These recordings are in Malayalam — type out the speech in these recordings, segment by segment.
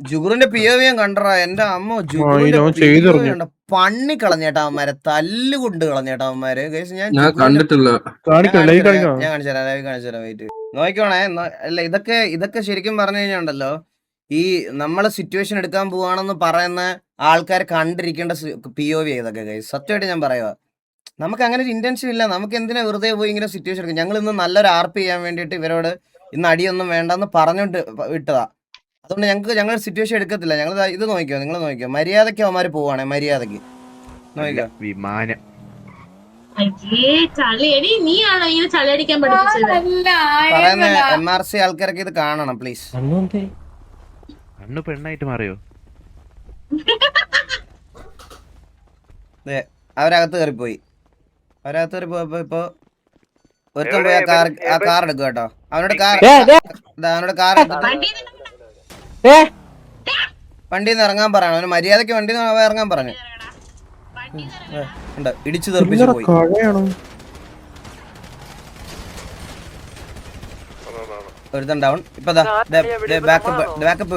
ജുഗുറിന്റെ പിയോവിയും കണ്ടറാ എന്റെ അമ്മ. ജുഗുറിന്റെ ചെയ്തിറങ്ങി കണ്ട പണ്ണി കളഞ്ഞേട്ടാ അവന്മാരെ, തല്ലുകൊണ്ട് കളഞ്ഞേട്ടാ അവന്മാരെ. ഞാൻ ഞാൻ കണ്ടിട്ടില്ല. കാണിച്ചുതരാം വെയിറ്റ് നോക്കിക്കോണേ. അല്ല ഇതൊക്കെ ശരിക്കും പറഞ്ഞു കഴിഞ്ഞാണ്ടല്ലോ, ഈ നമ്മള് സിറ്റുവേഷൻ എടുക്കാൻ പോവാണെന്ന് പറയുന്ന ആൾക്കാരെ കണ്ടിരിക്കേണ്ട POV ഇതൊക്കെ ഗൈസ്. സത്യമായിട്ട് ഞാൻ പറയുക, നമുക്ക് അങ്ങനെ ഒരു ഇന്റൻഷൻ ഇല്ല. നമുക്ക് എന്തിനാ വെറുതെ പോയി ഇങ്ങനെ സിറ്റുവേഷൻ എടുക്കും. ഞങ്ങൾ ഇന്ന് നല്ലൊരു RP ചെയ്യാൻ വേണ്ടിയിട്ട് ഇവരോട് ഇന്ന് അടിയൊന്നും വേണ്ടെന്ന് പറഞ്ഞോണ്ട് വിട്ടതാ. അതുകൊണ്ട് ഞങ്ങൾ സിറ്റുവേഷൻ എടുക്കത്തില്ല. ഞങ്ങൾ ഇത് നോക്കിയോ, നിങ്ങൾ നോക്കിയോ, മര്യാദയ്ക്ക് അവന്മാര് പോവാണേ, മര്യാദക്ക് നോക്കിയോ. വിമാനം പറയുന്ന MRC ആൾക്കാരൊക്കെ ഇത് കാണണം പ്ലീസ്. കണ്ണു പെണ്ണായിട്ട് മാറിയോ? അവരകത്ത് കയറിപ്പോയി. ഇപ്പൊ ഒരുത്തം പോയി ആ കാർ എടുക്കുക കേട്ടോ. അവനോട് കാർ വണ്ടിന്ന് ഇറങ്ങാൻ പറയണം. അവന് മര്യാദക്ക് വണ്ടിന്ന് ഇറങ്ങാൻ പറഞ്ഞു. ഇടിച്ചു തെറിപ്പിച്ചു പോയി. ഒരുത്തൻ ഡൗൺ. ഇപ്പൊ ബാക്കപ്പ്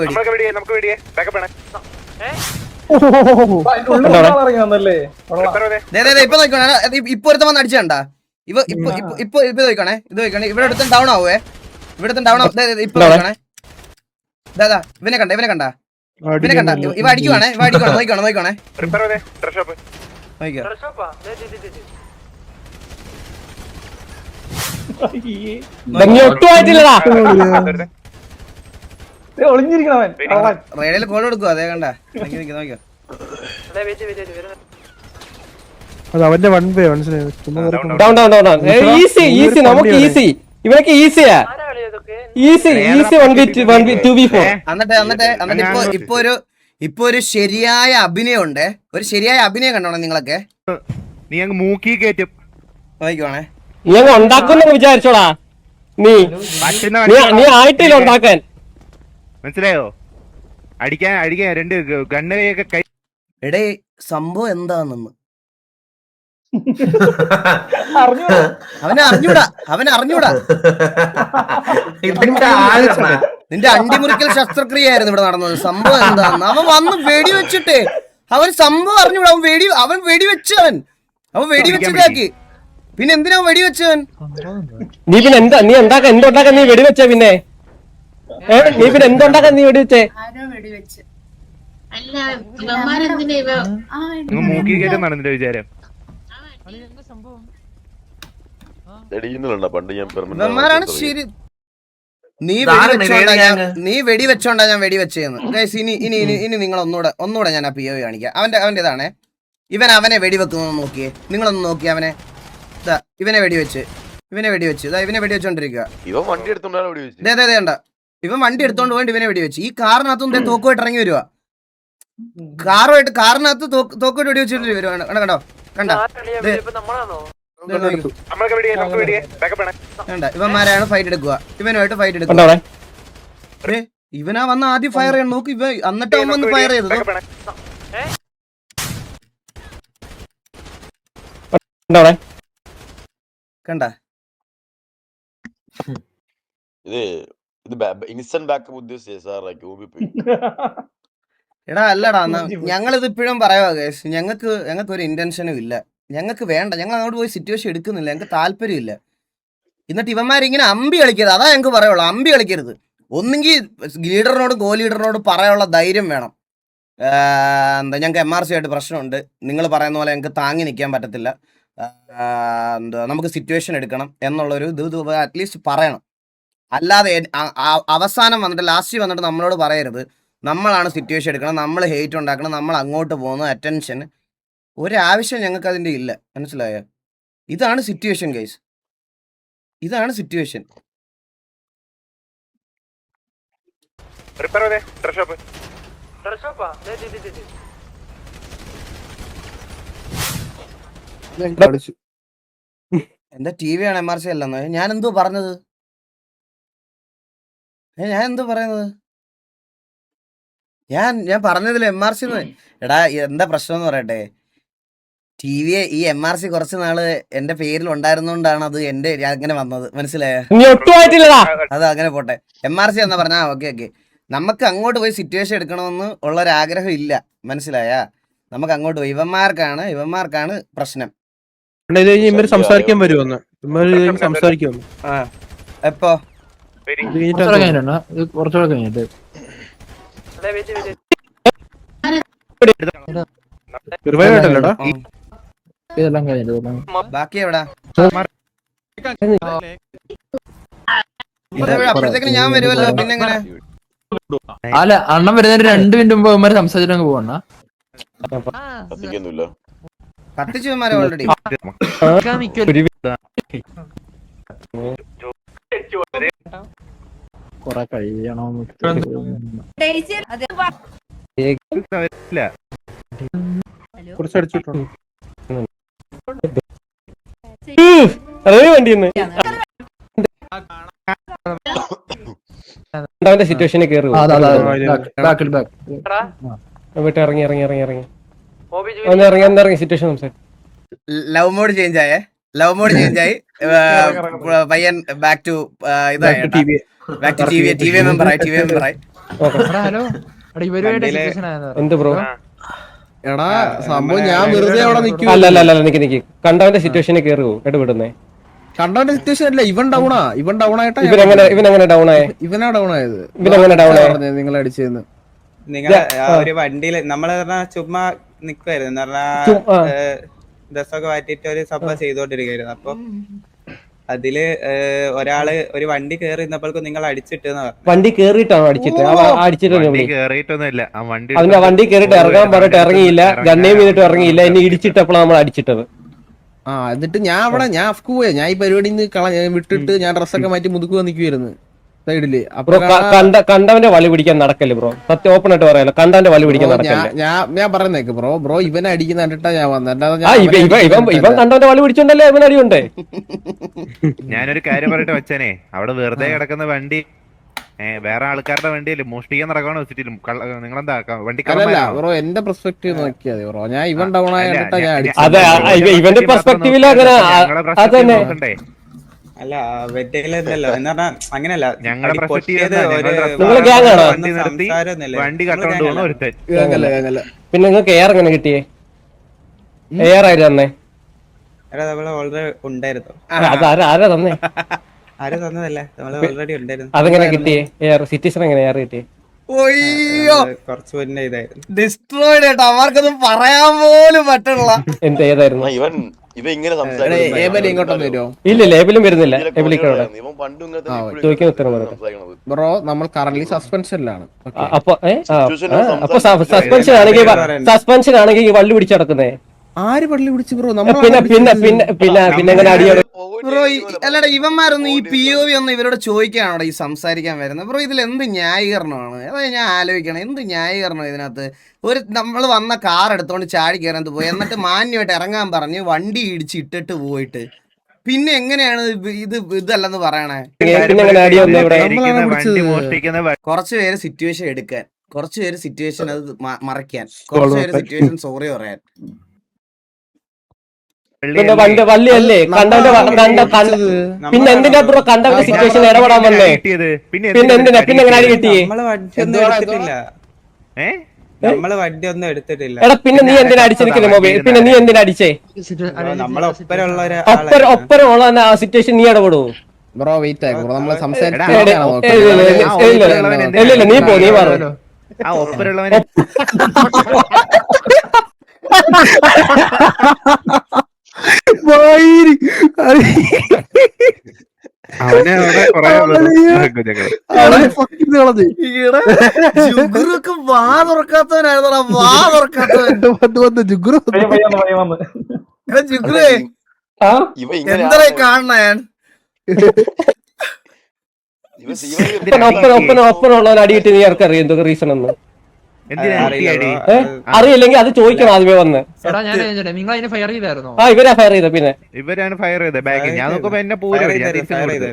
ഇപ്പൊ നോക്കണേ. ഇപ്പൊ ഒരുത്തം വന്ന് അടിച്ചണ്ട. ഇപ്പൊ നോക്കണേ. ഇത് നോക്കണേ. ഇവിടെ അടുത്തും ഡൗൺ ആവേ. ഇവിടെ ഡൗൺ ആവും. ഇപ്പൊ നോക്കണേ. ഇവനെ കണ്ട ഇവ അടിക്കുവാണേ. നോക്കണേ. റേഡിയോയിൽ കോൾ കൊടുക്കുക. അതേ കണ്ട നോക്കിയോ. അവന്റെ വൺ വേ മനസ്സിലായി. നമുക്ക് ഈസി, ഇവനൊക്കെ ഈസിയാ. എന്നിട്ട് ഇപ്പൊ ഒരു ശരിയായ അഭിനയം ഉണ്ട്. ഒരു ശരിയായ അഭിനയം കണ്ടോണേ നിങ്ങളൊക്കെ. നീ അങ്ങ് മൂക്കി കയറ്റും നോക്കിക്കോണേ. നീ അങ്ങ് ഉണ്ടാക്കുന്ന വിചാരിച്ചോടാ. നീ ആയിട്ടില്ല ഉണ്ടാക്കാൻ. മനസ്സിലായോ? അടിക്കാൻ രണ്ട് ഗണ്ണൊക്കെ കൈ. എടേ സംഭവം എന്താണെന്ന് അവനെ അറിഞ്ഞൂടാ. നിന്റെ അണ്ടിമുറിക്കൽ ശസ്ത്രക്രിയയായിരുന്നു ഇവിടെ നടന്നത്. സംഭവം എന്താന്ന് അവൻ വന്ന് വെടിവെച്ചിട്ട് അവൻ സംഭവം അറിഞ്ഞൂടാ. അവൻ വെടിവെച്ചവൻ വെടിവെച്ചതാക്കി. പിന്നെ എന്തിനാ വെടിവെച്ചവൻ? നീ പിന്നെ എന്തുണ്ടാക്കാൻ നീ വെടിവെച്ച? പിന്നെ നീ പിന്നെ എന്തുണ്ടാക്കാൻ നീ വെടിവെച്ചേ? മൂക്കി കയറ്റം നടന്നില്ല വിചാരം. ഇവന്മാരാണ് ശരി. നീ വെടിവെച്ചോണ്ടാ ഞാൻ വെടിവെച്ചെന്ന്. ഇനി നിങ്ങൾ ഒന്നുകൂടെ ഞാൻ ആ POV കാണിക്കാം. അവന്റെ ഇതാണേ. അവനെ വെടിവെക്കുന്നത് നോക്കിയേ. നിങ്ങളൊന്ന് നോക്കി അവനെ. ഇവനെ വെടിവെച്ച് ഇവനെ വെടിവെച്ചോണ്ടിരിക്കുക. ഇവൻ വണ്ടി എടുത്തോണ്ട് പോയിട്ട് ഇവനെ വെടിവെച്ച്. ഈ കാറിനകത്തും തോക്കുമായിട്ട് ഇറങ്ങി വരുവാ. കാറിനകത്ത് തോക്കുമായിട്ട് വെടിവെച്ചിട്ട് വരുവാണ്. കണ്ടോ ഇവന്മാരാണ് ഫൈറ്റ് എടുക്കുക. ഇവനുമായിട്ട് ഫൈറ്റ് എടുക്കുക. ഇവനാ വന്ന് ആദ്യം ഫയർ ചെയ്യാൻ നോക്കി. എന്നിട്ട് അവൻ വന്ന് ഫയർ ചെയ്തത് കണ്ട. എടാ അല്ലടാ, ഞങ്ങളിത് ഇപ്പോഴും പറയുക ഗൈസ്. ഞങ്ങൾക്ക് ഒരു ഇന്റൻഷനും ഇല്ല. ഞങ്ങൾക്ക് വേണ്ട. ഞങ്ങൾ അങ്ങോട്ട് പോയി സിറ്റുവേഷൻ എടുക്കുന്നില്ല. ഞങ്ങൾക്ക് താല്പര്യമില്ല. എന്നിട്ട് ഇവന്മാരിങ്ങനെ അമ്പി കളിക്കരുത്. അതാ ഞങ്ങൾക്ക് പറയുള്ളൂ. അമ്പി കളിക്കരുത്. ഒന്നെങ്കിൽ ലീഡറിനോടും കോ ലീഡറിനോടും പറയാനുള്ള ധൈര്യം വേണം. ഞങ്ങൾക്ക് MRC ആയിട്ട് പ്രശ്നമുണ്ട്. നിങ്ങൾ പറയുന്ന പോലെ ഞങ്ങൾക്ക് താങ്ങി നിൽക്കാൻ പറ്റത്തില്ല. നമുക്ക് സിറ്റുവേഷൻ എടുക്കണം എന്നുള്ളൊരു ഇത് അറ്റ്ലീസ്റ്റ് പറയണം. അല്ലാതെ അവസാനം വന്നിട്ട് ലാസ്റ്റ് വന്നിട്ട് നമ്മളോട് പറയരുത് നമ്മളാണ് സിറ്റുവേഷൻ എടുക്കണം, നമ്മൾ ഹെയ്റ്റ് ഉണ്ടാക്കണം, നമ്മൾ അങ്ങോട്ട് പോകുന്നു, അറ്റൻഷൻ. ഒരാവശ്യം ഞങ്ങൾക്ക് അതിൻ്റെ ഇല്ല. മനസ്സിലായോ? ഇതാണ് സിറ്റുവേഷൻ ഗൈസ്. ഇതാണ് സിറ്റുവേഷൻ. എന്റെ TV ആണ് MRC അല്ലെന്ന്. ഞാൻ എന്തോ പറഞ്ഞത്? ഞാൻ പറഞ്ഞതിൽ MRC. എടാ എന്താ പ്രശ്നം എന്ന് പറയട്ടെ. TV ഈ MRC കുറച്ച് നാള് എന്റെ പേരിൽ ഉണ്ടായിരുന്നോണ്ടാണ് അത് അങ്ങനെ വന്നത്. മനസ്സിലായോ? അത് അങ്ങനെ പോട്ടെ. MRC എന്നാ പറഞ്ഞ ഓക്കെ. നമുക്ക് അങ്ങോട്ട് പോയി സിറ്റുവേഷൻ എടുക്കണമെന്ന് ഉള്ളൊരാഗ്രഹം ഇല്ല, മനസ്സിലായാ? നമുക്ക് അങ്ങോട്ട് പോയി ഇവന്മാർക്കാണ് പ്രശ്നം. ഇത് കഴിഞ്ഞ് ഇവര് സംസാരിക്കാൻ വരുമെന്ന്, ഇവര് സംസാരിക്കുമെന്ന്. എപ്പോ ഇത് കഴിഞ്ഞിട്ട് കുറച്ചുകൂടെ കഴിഞ്ഞിട്ട് റിവൈവ് ആയിട്ടല്ലേടാ? ഇതെല്ലാം കഴിഞ്ഞിട്ട് ബാക്കി എവിടാ? അപ്പോഴത്തേക്കിന് ഞാൻ വരുമല്ലോ, പിന്നെ എങ്ങനെ? അല്ല, അണ്ണൻ വരുന്നതിന് 2 മിനിറ്റ് മുമ്പ് അവന്മാര് സംസാരിച്ചിട്ട് പോവണ്ണ. കത്തിച്ചു ഇവന്മാരെ ഓൾറെഡി. കൊറേ കഴിയണോ? കുറച്ച് അടിച്ചിട്ടുണ്ട്. വണ്ടിന്ന് സിറ്റുവേഷനിൽ കയറി ഇറങ്ങി ഇറങ്ങി ഇറങ്ങി ഇറങ്ങി ഇറങ്ങി സിറ്റുവേഷൻ സംസാരിക്കും. ലവ് മോഡ് ചേഞ്ച് ആയി പയ്യൻ ബാക്ക് ടു ടി വി മെമ്പറായി. ഹലോ, എന്ത് ബ്രോ? എടാ സംഭവം ഞാൻ വെറുതെ അവിടെ നിൽക്കും. അല്ല നിക്ക് കണ്ടവന്റെ സിറ്റുവേഷനിൽ കയറി ഇടപെടുന്നേ. കണ്ടവന്റെ സിറ്റുവേഷൻ അല്ല, ഇവൻ ഡൗൺ ആയിട്ടാ. ഇവനെങ്ങനെ ഡൗൺ ആയേ? ഇവനാ ഡൗൺ ആയത്. ഇവനെങ്ങനെ ഡൗൺ ആയത്? നിങ്ങളെ അടിച്ചെന്ന് നിങ്ങൾ ഒരു വണ്ടിയില് നമ്മള് ചുമ്മാ നിക്കുവായിരുന്നു എന്ന് പറഞ്ഞാ ഡ്രസ്സൊക്കെ മാറ്റിട്ട് ഒരു സംഭവം ചെയ്തോണ്ടിരിക്കുകയായിരുന്നു. അപ്പൊ അതില് ഒരാള് ഒരു വണ്ടി കേറി നിന്നപ്പോഴേക്കും നിങ്ങൾ അടിച്ചിട്ടെന്ന് പറഞ്ഞു. വണ്ടി കേറിയിട്ടാണോ അടിച്ചിട്ട്? കേറിയിട്ടൊന്നുമില്ല, അതിന്റെ വണ്ടി കേറിട്ട് ഇറങ്ങാൻ പറഞ്ഞിട്ട് ഇറങ്ങിയില്ല, ഗണ്ണേം ചെയ്തിട്ട് ഇറങ്ങിയില്ല, എന്നെ ഇടിച്ചിട്ടപ്പോഴാണ് നമ്മൾ അടിച്ചിട്ടത്. എന്നിട്ട് ഞാൻ അഫ്കു പോയ, ഞാൻ ഈ പരിപാടി വിട്ടിട്ട് ഞാൻ ഡ്രസ്സൊക്കെ മാറ്റി മുതുക്കുക നിൽക്കുവായിരുന്നു സൈഡില്. അപ്പൊ കണ്ടവന്റെ വളി പിടിക്കാൻ നടക്കല്ലേ ബ്രോ? സത്യം ഓപ്പൺ ആയിട്ട് പറയാലോ, കണ്ടവന്റെ വളി പിടിക്കാൻ നടക്കല്ലേ? ഞാൻ പറയുന്നേക്ക് ബ്രോ ഇവനെ അടിക്കുന്ന കണ്ടിട്ടാ ഞാൻ വന്നത്. ഇവൻ കണ്ടവന്റെ വളി പിടിച്ചോണ്ടല്ലേ ഇവൻ അടിയുണ്ടേ. ഞാനൊരു കാര്യം പറയട്ടെ വച്ചനെ, അവിടെ വെറുതെ കിടക്കുന്ന വണ്ടി വേറെ ആൾക്കാരുടെ വണ്ടിയല്ലേ മോഷ്ടിക്കാൻ നടക്കണോ സിറ്റിയിലും? നിങ്ങളെന്താ വണ്ടി? ബ്രോ എന്റെ പെർസ്പെക്ടീവ് നോക്കിയാ ബ്രോ, ഞാൻ ഇവൻ ഡൗൺ ആയിട്ടാ ഞാൻ ഇവന്റെ പെർസ്പെക്ടീവിൽ അങ്ങനെ അതന്നെ. അല്ല വെറ്റയിലല്ലോ എന്ന് പറഞ്ഞാ അങ്ങനെയല്ല, ഞങ്ങളുടെ വണ്ടി കട്ടോണ്ട് പോണ ഒരുത്തൻ. പിന്നെ നിങ്ങൾക്ക് എയർ എങ്ങനെ കിട്ടിയേ? എയർ ആയിരുന്നു തന്നെ? നമ്മള് ഓൾറെഡി ഉണ്ടായിരുന്നു. ആരാ തന്നെ? ആരും തന്നതല്ല, നമ്മള് ഓൾറെഡി ഉണ്ടായിരുന്നു. അതെങ്ങനെ കിട്ടിയേ എയർ? സിറ്റിസൺ എങ്ങനെ എയർ കിട്ടിയേ? കുറച്ച് മുന്നേ ഇതായിരുന്നു ഡിസ്ട്രോയിഡ് കേട്ടോ, അവർക്കൊന്നും പറയാൻ പോലും പറ്റില്ല. എന്ത് ഏതായിരുന്നു? ഇങ്ങോട്ടൊന്നും വരുമോ? ഇല്ല ലേബലും വരുന്നില്ല. ചോദിക്കാൻ ഉത്തരം ബ്രോ നമ്മൾ കറന്റ് സസ്പെൻഷനിലാണ്. അപ്പൊ സസ്പെൻഷൻ ആണെങ്കിൽ വള്ളി പിടിച്ച് നടക്കുന്നേ. ആര് പള്ളി പിടിച്ചു ബ്രോ? പിന്നെ അടിയാണ് ബ്രോ. അല്ലടാ ഇവന്മാരൊന്നും ഈ POV ഒന്നും ഇവരോട് ചോദിക്കാനാണോ ഈ സംസാരിക്കാൻ വരുന്നത്? ബ്രോ ഇതിൽ എന്ത് ന്യായീകരണമാണ്? അതായത് ഞാൻ ആലോചിക്കണം, എന്ത് ന്യായീകരണം ഇതിനകത്ത്? നമ്മൾ വന്ന കാർ എടുത്തോണ്ട് ചാടി കയറാൻ പോയി, എന്നിട്ട് മാന്യമായിട്ട് ഇറങ്ങാൻ പറഞ്ഞ് വണ്ടി ഇടിച്ച് ഇട്ടിട്ട് പോയിട്ട് പിന്നെ എങ്ങനെയാണ് ഇതല്ലെന്ന് പറയണേ? കുറച്ചു പേര് സിറ്റുവേഷൻ എടുക്കാൻ, കുറച്ചു പേര് സിറ്റുവേഷൻ അത് മറയ്ക്കാൻ, കുറച്ചു പേര് സിറ്റുവേഷൻ സോറി പറയാൻ. പിന്നെ വള്ളിയല്ലേ കണ്ടവന്റെ പിന്നെ എന്തിനാ ബ്രോ കണ്ടവന്റെ സിറ്റുവേഷൻ ഇടപെടാൻ വന്നേ? പിന്നെ എന്തിനാ പിന്നെ എങ്ങനെ അടി കിട്ടിയേ? നമ്മള് വണ്ടി ഒന്നും എടുത്തിട്ടില്ല. എടാ പിന്നെ നീ എന്തിനാ അടിച്ചിരിക്കുന്നത് മൊബൈൽ? പിന്നെ നീ എന്തിനാ അടിച്ചേ? ഒപ്പരമുള്ള ആ സിറ്റുവേഷൻ നീ ഇടപെടുവോ? ബ്രോ വെയിറ്റ് ആയി ബ്രോ, നമ്മള് സംസാരിച്ചു. ഇല്ല നീ പോ, നീ പറഞ്ഞു. എന്താ കാണണ ഞാൻ ഒപ്പനുള്ളവൻ അടിയിട്ട് നീ ആർക്കറിയാം എന്തൊക്കെ റീസൺ എന്ന്? അറിയില്ലെങ്കിൽ അത് ചോദിക്കണം ആദ്യമേ വന്ന്. നിങ്ങൾ അതിന് ഫയർ ചെയ്തായിരുന്നോ? ഇവരാ ഫയർ ചെയ്ത. പിന്നെ ഇവരാണ് ഫയർ ചെയ്തത് ബാഗ്. ഞാൻ നോക്കുമ്പോ എന്നെ പൂരം ഇവരെ ഫയർ ചെയ്ത.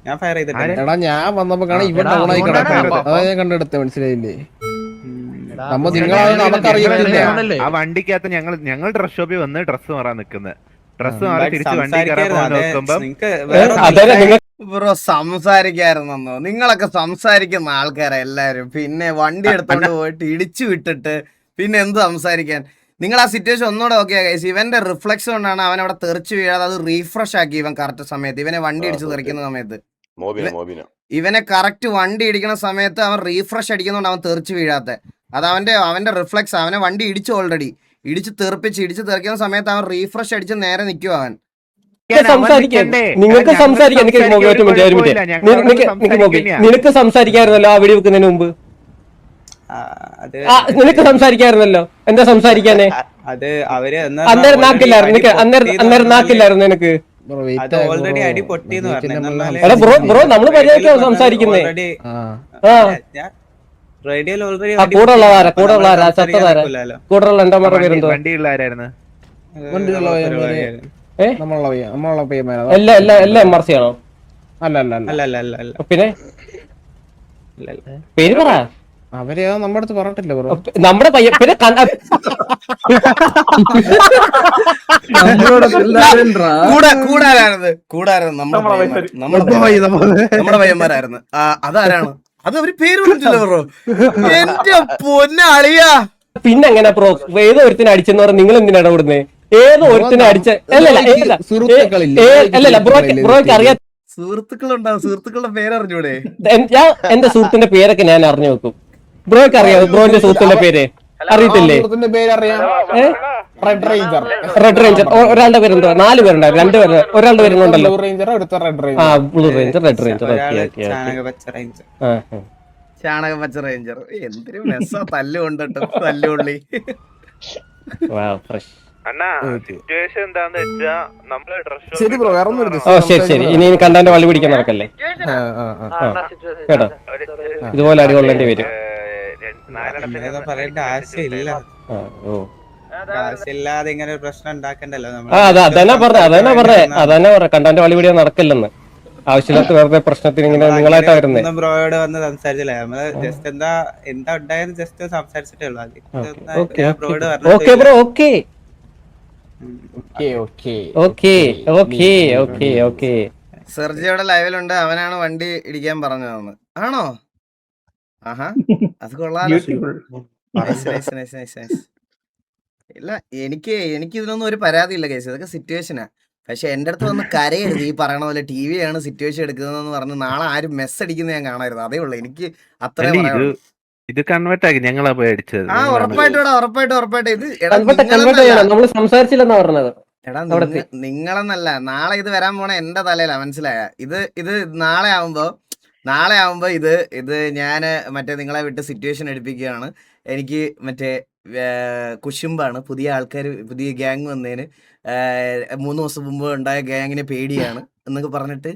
ഞാൻ ഫയർ ചെയ്തിട്ടില്ല. എടാ ഞാൻ വന്നപ്പോ കാണാൻ ഇവൻ ഡൗൺ ആയി കിടക്കാം. അതാ ഞാൻ കണ്ടെടുത്ത, മനസ്സിലായില്ലേ? നമ്മ നിങ്ങളാണ് നമുക്കറിയത്തില്ല. ആ വണ്ടിക്കകത്ത് ഞങ്ങൾ ഡ്രസ് ഷോപ്പിൽ വന്ന് ഡ്രസ് മാറാൻ നിക്കുന്നത്. ഡ്രസ് മാറി തിരിച്ച് വണ്ടി കയറാൻ നോക്കുമ്പോ ബ്രോ സംസാരിക്കായിരുന്നോ? നിങ്ങളൊക്കെ സംസാരിക്കുന്ന ആൾക്കാരാ എല്ലാരും. പിന്നെ വണ്ടി എടുത്തോണ്ട് പോയിട്ട് ഇടിച്ചു വിട്ടിട്ട് പിന്നെ എന്ത് സംസാരിക്കാൻ? നിങ്ങൾ ആ സിറ്റുവേഷൻ ഒന്നുകൂടെ ഓക്കെ ഗൈസ്. ഇവന്റെ റിഫ്ലക്സ് കൊണ്ടാണ് അവൻ അവിടെ തെറിച്ച് വീഴാതെ അത് റീഫ്രഷ് ആക്കി ഇവൻ കറക്റ്റ് സമയത്ത്. ഇവനെ വണ്ടി ഇടിച്ച് തെറിക്കുന്ന സമയത്ത് ഇവനെ കറക്റ്റ് വണ്ടി ഇടിക്കുന്ന സമയത്ത് അവൻ റീഫ്രഷ് അടിക്കുന്നതുകൊണ്ട് അവൻ തെറിച്ച് വീഴാത്ത. അത് അവന്റെ റിഫ്ലക്സ്. അവനെ വണ്ടി ഇടിച്ചു ഓൾറെഡി. ഇടിച്ച് തെറിക്കുന്ന സമയത്ത് അവൻ റീഫ്രഷ് അടിച്ച് നേരെ നിൽക്കും അവൻ. നിങ്ങൾക്ക് സംസാരിക്കാൻ നിനക്ക് സംസാരിക്കായിരുന്നല്ലോ ആ വെടി വെക്കുന്നതിന് മുമ്പ്. നിനക്ക് സംസാരിക്കായിരുന്നല്ലോ. എന്താ സംസാരിക്കാനേ? അത് അവര് അന്നേരം നാക്കില്ലായിരുന്നു നിനക്ക്. അത് ഓൾറെഡി അടി പൊട്ടിന്ന് പറഞ്ഞു. എടാ ബ്രോ നമ്മള് മര്യാദയ്ക്കാണ് സംസാരിക്കുന്നേ. റേഡിയോയിൽ ഓൾറെഡി കൂടെ ഉള്ളതാരാ ചത്തതാരാ? കൂടെ ഉള്ള എന്റെ അമ്മയുടെ പേരെന്തോ? എല്ലാ MRC ആണോ? അല്ല പിന്നെ പേര് പറ. അവര് നമ്മുടെ അടുത്ത് പറഞ്ഞിട്ടില്ല ബ്രോ. നമ്മുടെ പയ്യൻ പിന്നെ നമ്മുടെ പയ്യന്മാരായിരുന്നു. അതാരാണ്? അത് അവര് പേര് പറഞ്ഞിട്ടില്ല ബ്രോ. എന്റെ പൊന്നളിയാ. പിന്നെ എങ്ങനെ ബ്രോ ഏതോ ഒരുത്തിനെ അടിച്ചെന്ന് പറഞ്ഞ നിങ്ങൾ എന്തിനാ ഇടപെടുന്നേ? ഏതോ ഒരുത്തിനെ അടിച്ച അല്ലല്ല ബ്രോയ്ക്ക് അറിയാത്ത സുഹൃത്തുക്കളുണ്ടാവും. സുഹൃത്തുക്കളുടെ പേരറിഞ്ഞൂടെ? ഞാൻ എന്റെ സുഹൃത്തിന്റെ പേരൊക്കെ ഞാൻ അറിഞ്ഞു വെക്കും. ബ്രോയ്ക്ക് അറിയാമോ ബ്രോന്റെ സുഹൃത്തിന്റെ പേര്? അറിയത്തില്ലേ? Red ranger. ഒരാളുടെ പേരുണ്ടോ? 4 പേരുണ്ടായിരുന്നു. 2 പേര്. ഒരാളുടെ പേരുണ്ടല്ലോ. ആ ബ്ലൂ റേഞ്ചർ, റെഡ് റേഞ്ചർ. ചാണകപ്പച്ച റേഞ്ചർ. എന്തൊരു മെസ്സാ തല്ലുകൊണ്ടിട്ട് തല്ലുകൊള്ളി. ശരി ഇനി കണ്ടാന്റെ വള്ളി പിടിക്കാൻ നടക്കല്ലേ കേട്ടോ. ഇതുപോലെ അടികൊള്ളേണ്ടി വരും. പറയേണ്ട ആവശ്യമില്ല. ആവശ്യമില്ലാതെ ഇങ്ങനെ ഒരു പ്രശ്നം ഉണ്ടാക്കണ്ടല്ലോ. അതന്നെ പറഞ്ഞ കണ്ടാന്റെ വള്ളി പിടിക്കാൻ നടക്കില്ലെന്ന്. ആവശ്യമില്ലാത്ത വെറുതെ പ്രശ്നത്തിന് ഇങ്ങനെ നിങ്ങളായിട്ടാ വരുന്നത്. ബ്രോയോട് വന്ന് സംസാരിച്ചില്ലേ? നമ്മള് ജസ്റ്റ് എന്താ ഉണ്ടായെന്ന് ജസ്റ്റ് സംസാരിച്ചിട്ടേ ഉള്ളൂ. ബ്രോയോട് സെർജിയുടെ ലൈവിലുണ്ട്. അവനാണ് വണ്ടി ഇടിക്കാൻ പറഞ്ഞതെന്ന്. ആണോ? ആഹാ, അത് കൊള്ളാലോ. ഇല്ല, എനിക്ക് ഇതിനൊന്നും ഒരു പരാതി ഇല്ല കേസ്. ഇതൊക്കെ സിറ്റുവേഷനാ. പക്ഷെ എന്റെ അടുത്ത് വന്ന് കരയരുത്. ഈ പറയണ പോലെ TV ആണ് സിറ്റുവേഷൻ എടുക്കുന്നതെന്ന് പറഞ്ഞ് നാളെ ആരും മെസ്സ് അടിക്കുന്നത് ഞാൻ കാണായിരുന്നു. അതേ ഉള്ളു എനിക്ക് അത്രേ പറയാനുള്ളൂ. ഇത് കൺവേർട്ട് ആക്കി ഞങ്ങളാ പോയി അടിച്ചത്. ആ ഉറപ്പായിട്ടും ഇത് നമ്മള് സംസാരിച്ചില്ലെന്നാ പറഞ്ഞത്. എടാ നിങ്ങളെന്നല്ല, നാളെ ഇത് വരാൻ പോണ എന്റെ തലയിലാ. മനസ്സിലായ? ഇത് നാളെ ആവുമ്പോ ഇത് ഞാന് മറ്റേ നിങ്ങളെ വിട്ട് സിറ്റുവേഷൻ എടുപ്പിക്കുകയാണ്. എനിക്ക് മറ്റേ കുശുമ്പാണ്. പുതിയ ആൾക്കാർ, പുതിയ ഗ്യാങ് വന്നതിന് 3 ദിവസം മുമ്പ് ഉണ്ടായ ഗ്യാങ്ങിനെ പേടിയാണ് എന്നൊക്കെ പറഞ്ഞിട്ട്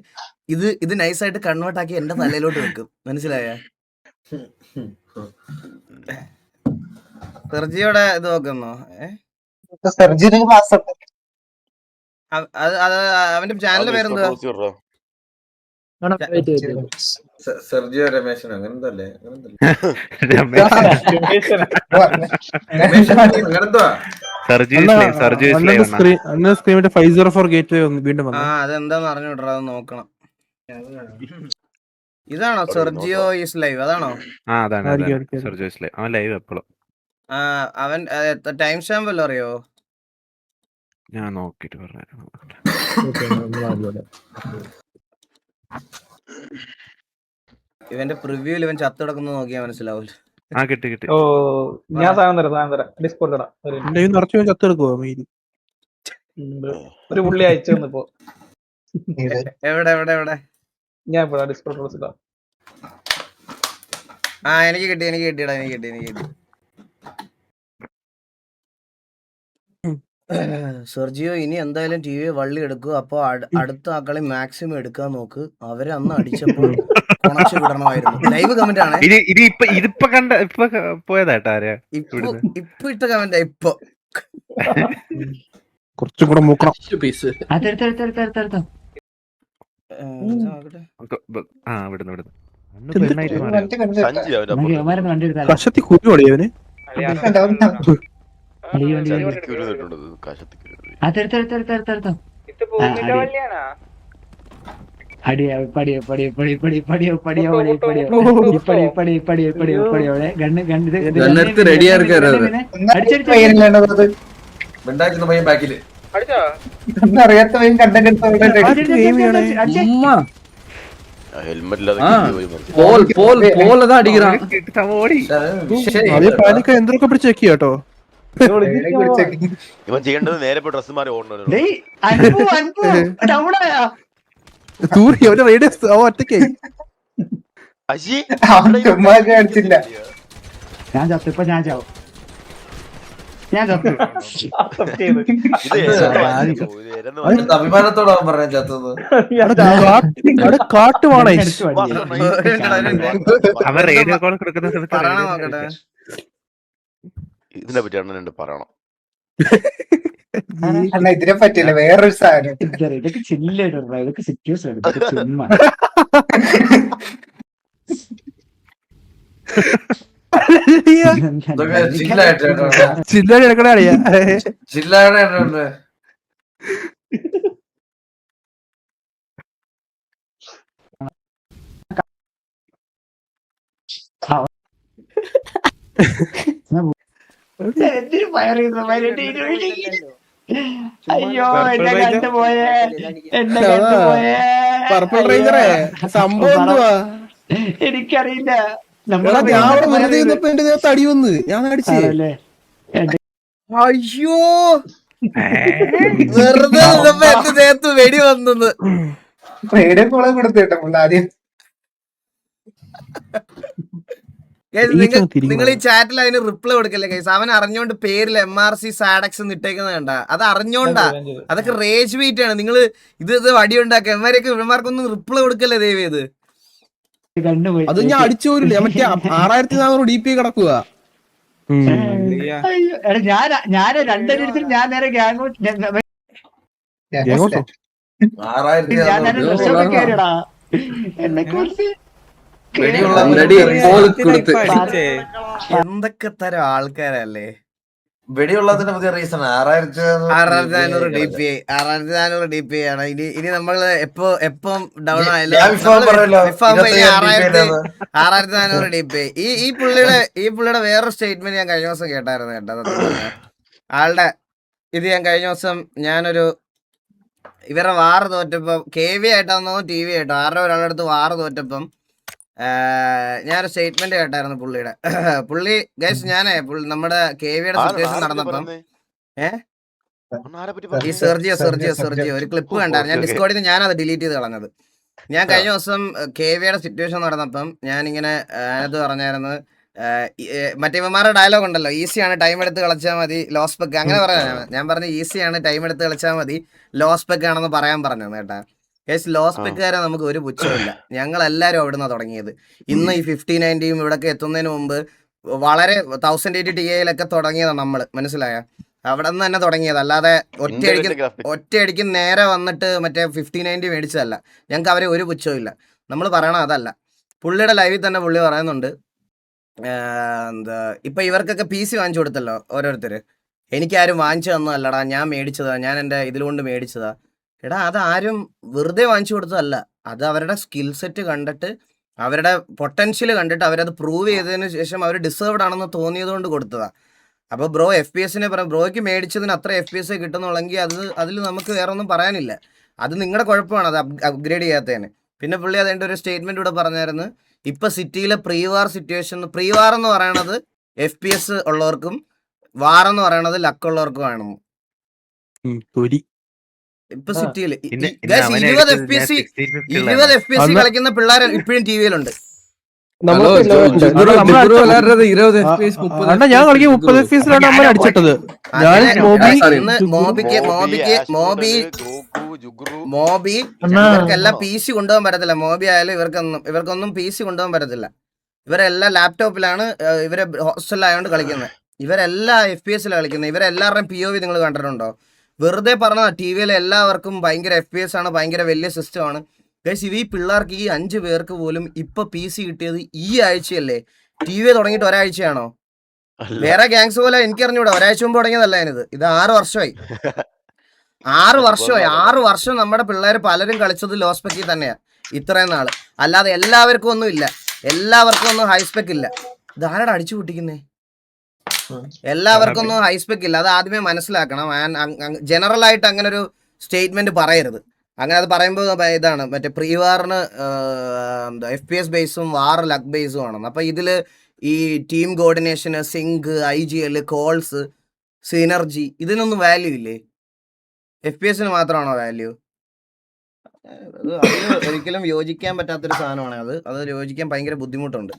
ഇത് നൈസായിട്ട് കൺവേർട്ട് ആക്കി എന്റെ തലയിലോട്ട് വെക്കും. മനസ്സിലായ? സെർജിയോടെ ഇത് നോക്കുന്നോ? അവന്റെ ചാനലിന്റെ പേരെന്താ? സെർജിയോ രമേശൻ അങ്ങനെന്തല്ലേ? അതെന്താന്ന് അറിഞ്ഞൂടാ, അത് നോക്കണം. ഇതാണോ സെർജിയോ ഈസ് ലൈവ്? അതാണോ? അവൻ ടൈം സ്റ്റാമ്പ് വല്ലതും അറിയോ? ഞാൻ നോക്കിട്ട് പറയാം. ഇവന്റെ പ്രിവ്യൂല് ഇവൻ ചത്ത് കിടക്കുന്നത് നോക്കിയാൽ മനസ്സിലാവൂല. കിട്ടി. ഓ ഞാൻ സാധനം തരാം ഡിസ്കോർഡ് ഒരു പുള്ളി അയച്ചു തന്നിപ്പോ. എവിടെ? ഞാൻ ഇപ്പഴാ ഡിസ്കോർഡ് ഇടാം. എനിക്ക് കിട്ടിയടാ. സെർജിയോ ഇനി എന്തായാലും TV വള്ളി എടുക്കുക. അപ്പൊ അടുത്ത ആക്കളെ മാക്സിമം എടുക്കാൻ നോക്ക്. അവരെ അന്ന് അടിച്ചപ്പോൾ കൊണച്ചു വിടണമായിരുന്നു. ലൈവ് കമന്റ് ആണ്. ഇപ്പൊ ഇട്ട കമന്റ്. ഇപ്പൊ കുറച്ചും കൂടെ മൂക്കണം. ഗണ്ണെടുത്ത് റെഡിയാ ഇരിക്കാറ് അറിയാത്ത പയ്യൻ കണ്ടന്റ് പോലதான் അടിக்கிறான் എന്തൊക്കെ പിടിച്ച് വെക്കി കേട്ടോ ഇവൻ ചെയ്യേണ്ടത് നേരെ പോയി ഡ്രസ് മാറി ഓടണം തൂറി അവന്റെ റേഡിയസ് ഒറ്റയ്ക്ക് അശി അടിച്ചില്ല അഭിമാനത്തോടെ അവൻ പറഞ്ഞ ചത്തത് കാട്ടുവാണേ അവർ റേഡിയോ കോൾ കൊടുക്കുന്ന പറയണ സമയത്ത് നോക്കട്ടെ. ഇതിനെ പറ്റി അണ്ണനുണ്ട് പറയണം അണ്ണാ ഇതിനെ പറ്റില്ല വേറൊരു സാധനം ഇതൊക്കെ ചില്ലായിട്ട് ഇതൊക്കെ സിറ്റുവേഷൻ ചുമ്മാ ചില്ലാടി എടുക്കണ അറിയാ എന്തിനു ഫയർ അയ്യോ എന്നെ കണ്ടുപോയേ എന്നെ കണ്ടുപോയേ പർപ്പിൾ റേഞ്ചറേ സംഭവം എന്തുവാ എനിക്കറിയില്ല ഞാൻ അവിടെ വെറുതെ ഇരുന്നപ്പോ എന്റെ ദേഹത്ത് അടി വന്ന് ഞാൻ അടിച്ചേ അയ്യോ വെറുതെ നിന്നപ്പോ എന്റെ ദേഹത്ത് വെടി വന്നത്. റേഡിയോ കോളെ കൊടുത്തു കേട്ടോ പുള്ളി ആദ്യം നിങ്ങൾ ഈ ചാറ്റിൽ അതിന് റിപ്ലൈ കൊടുക്കല്ലേ ഗൈസ്. അവൻ അറിഞ്ഞോണ്ട് പേരിൽ MRC സാഡക്സ് ഇട്ടേക്കുന്നത് കണ്ട, അത് അറിഞ്ഞോണ്ടാ. അതൊക്കെ റേജ് വെയിറ്റ് ആണ്. നിങ്ങൾ ഇത് വടിയുണ്ടാക്കുക എമാരെയൊക്കെ ഇവന്മാർക്കൊന്നും റിപ്ലൈ കൊടുക്കല്ലേ ദയവേത്. അത് ഞാൻ അടിച്ചു പോരില്ല മറ്റേ 6400 DP കിടക്കുക. ഞാൻ രണ്ടു ഞാൻ നേരെ കേറിയടാ എന്നെ കുറിച്ച് എന്തൊക്കെ തരം ആൾക്കാരല്ലേ. വെടിയുള്ളതിന് പുതിയ റീസൺ 6400 DPI 6400 DPI ആണ്. ഇനി നമ്മള് എപ്പം ഡൗൺ ആയാലും 6400 DPI. ഈ പുള്ളിയുടെ വേറൊരു സ്റ്റേറ്റ്മെന്റ് ഞാൻ കഴിഞ്ഞ ദിവസം കേട്ടായിരുന്നു കേട്ടോ. ആളുടെ ഇത് ഞാൻ കഴിഞ്ഞ ദിവസം ഇവരുടെ വാറ് തോറ്റപ്പം KV ആയിട്ടാന്നോ TV ആയിട്ടോ ആരുടെ ഒരാളുടെ അടുത്ത് വാറ് തോറ്റപ്പം ഞാനൊരു സ്റ്റേറ്റ്മെന്റ് കേട്ടായിരുന്നു പുള്ളിയുടെ. പുള്ളി ഗൈസ് നമ്മുടെ KVയുടെ സിറ്റുവേഷൻ നടന്നപ്പം ഈ സെർജിയോ ഒരു ക്ലിപ്പ് കണ്ടായിരുന്നു. ഞാൻ ഡിസ്കോഡിൽ നിന്ന് ഞാനത് ഡിലീറ്റ് ചെയ്ത് കളഞ്ഞത്. ഞാൻ കഴിഞ്ഞ ദിവസം KVയുടെ സിറ്റുവേഷൻ നടന്നപ്പം ഞാനിങ്ങനെ അതിനകത്ത് പറഞ്ഞായിരുന്നു മറ്റേ ഇവന്മാരുടെ ഡയലോഗ് ഉണ്ടല്ലോ, ഈസിയാണ് ടൈം എടുത്ത് കളിച്ചാൽ മതി ലോസ് പെക്ക്, അങ്ങനെ പറയാനാണ് ഞാൻ പറഞ്ഞത്. ഈസിയാണ് ടൈം എടുത്ത് കളിച്ചാൽ മതി ലോസ് പെക്ക് ആണെന്ന് പറയാൻ പറഞ്ഞത് കേട്ടാ. കേസ് ലോസ് പെക്കുകാരെ നമുക്ക് ഒരു പുച്ഛമില്ല. ഞങ്ങളെല്ലാവരും അവിടുന്ന് തുടങ്ങിയത്. ഇന്ന് ഈ 5090 ഇവിടൊക്കെ എത്തുന്നതിന് മുമ്പ് വളരെ 1080 Tiയിലൊക്കെ തുടങ്ങിയതാണ് നമ്മൾ, മനസ്സിലായ? അവിടെ നിന്ന് തന്നെ തുടങ്ങിയത്, അല്ലാതെ ഒറ്റയടിക്ക് നേരെ വന്നിട്ട് മറ്റേ 5090 മേടിച്ചതല്ല. ഞങ്ങൾക്ക് അവരെ ഒരു പുച്ഛവും ഇല്ല. നമ്മൾ പറയണം അതല്ല. പുള്ളിയുടെ ലൈവിൽ തന്നെ പുള്ളി പറയുന്നുണ്ട് എന്താ ഇപ്പൊ ഇവർക്കൊക്കെ PC വാങ്ങിച്ചു കൊടുത്തല്ലോ ഓരോരുത്തര്. എനിക്കാരും വാങ്ങിച്ചു തന്നതല്ലടാ, ഞാൻ മേടിച്ചതാ, ഞാൻ എൻ്റെ ഇതിലുകൊണ്ട് മേടിച്ചതാ. എടാ അതാരും വെറുതെ വാങ്ങിച്ചു കൊടുത്തതല്ല. അത് അവരുടെ സ്കിൽ സെറ്റ് കണ്ടിട്ട് അവരുടെ പൊട്ടൻഷ്യൽ കണ്ടിട്ട് അവരത് പ്രൂവ് ചെയ്തതിന് ശേഷം അവർ ഡിസേർവ്ഡ് ആണെന്ന് തോന്നിയത് കൊണ്ട് കൊടുത്തതാ. അപ്പോൾ ബ്രോ FPS-നെ പറയാം, ബ്രോയ്ക്ക് മേടിച്ചതിന് അത്ര FPS കിട്ടുന്നുള്ളെങ്കിൽ അതിൽ നമുക്ക് വേറെ ഒന്നും പറയാനില്ല. അത് നിങ്ങളുടെ കുഴപ്പമാണ് അത് അപ്ഗ്രേഡ് ചെയ്യാത്തതിന്. പിന്നെ പുള്ളി അതിൻ്റെ ഒരു സ്റ്റേറ്റ്മെന്റ് ഇവിടെ പറഞ്ഞായിരുന്നു, ഇപ്പൊ സിറ്റിയിലെ പ്രീവാർ സിറ്റുവേഷൻ, പ്രീവാർ എന്ന് പറയണത് FPS ഉള്ളവർക്കും വാർ എന്ന് പറയണത് ലക്കുള്ളവർക്കുമാണ്. ഇപ്പൊ സിറ്റിയില് 20 FPS കളിക്കുന്ന പിള്ളേർ ഇപ്പോഴും TVയിലുണ്ട്. ഞാൻ കളിക്കും 30 FPS അടിച്ചിട്ടത്. മോബി ഇവർക്കെല്ലാം PC കൊണ്ടുപോകാൻ പറ്റത്തില്ല. മോബി ആയാലും ഇവർക്കൊന്നും PC കൊണ്ടുപോകാൻ പറ്റത്തില്ല. ഇവരെല്ലാം ലാപ്ടോപ്പിലാണ്, ഇവരെ ഹോസ്റ്റലിലായോണ്ട് കളിക്കുന്നത്. ഇവരെല്ലാം FPS-ലാണ് കളിക്കുന്നത്. ഇവരെല്ലാവരുടെയും POV നിങ്ങൾ കണ്ടിട്ടുണ്ടോ? വെറുതെ പറഞ്ഞ TVയിലെ എല്ലാവർക്കും ഭയങ്കര FPS ആണ്, ഭയങ്കര വലിയ സിസ്റ്റമാണ്. ഗൈസ് ഈ പിള്ളേർക്ക് ഈ 5 പേർക്ക് പോലും ഇപ്പൊ PC കിട്ടിയത് ഈ ആഴ്ചയല്ലേ? TV തുടങ്ങിയിട്ട് ഒരാഴ്ചയാണോ? വേറെ ഗ്യാങ്സ് പോലെ എനിക്കറിഞ്ഞൂടാ, ഒരാഴ്ച മുമ്പ് തുടങ്ങിയതല്ല ഞാനിത്. ഇത് 6 വർഷമായി. 6 വർഷം നമ്മുടെ പിള്ളേർ പലരും കളിച്ചത് ലോസ് പെക്കി തന്നെയാ. ഇത്രയും നാള്. അല്ലാതെ എല്ലാവർക്കും ഒന്നും ഇല്ല, എല്ലാവർക്കും ഒന്നും ഹൈസ്പെക്ക് ഇല്ല. ഇതാരടാ അടിച്ചു പൊട്ടിക്കുന്നേ? എല്ലാവർക്കും ഒന്നും ഹൈസ്പെക്ക് ഇല്ല, അത് ആദ്യമേ മനസ്സിലാക്കണം. ജനറൽ ആയിട്ട് അങ്ങനെ ഒരു സ്റ്റേറ്റ്മെന്റ് പറയരുത്. അങ്ങനെ അത് പറയുമ്പോൾ ഇതാണ് മറ്റേ പ്രീ വാറിന് FPS ബേസും വാർ ലക്ക് ബേസും ആണെന്ന്. അപ്പൊ ഇതില് ഈ ടീം കോർഡിനേഷന്, സിങ്ക്, IGL, കോൾസ്, സിനർജി ഇതിനൊന്നും വാല്യൂ ഇല്ലേ? FPS മാത്രമാണോ വാല്യൂ? അത് ഒരിക്കലും യോജിക്കാൻ പറ്റാത്തൊരു സാധനമാണ് അത് യോജിക്കാൻ ഭയങ്കര ബുദ്ധിമുട്ടുണ്ട്.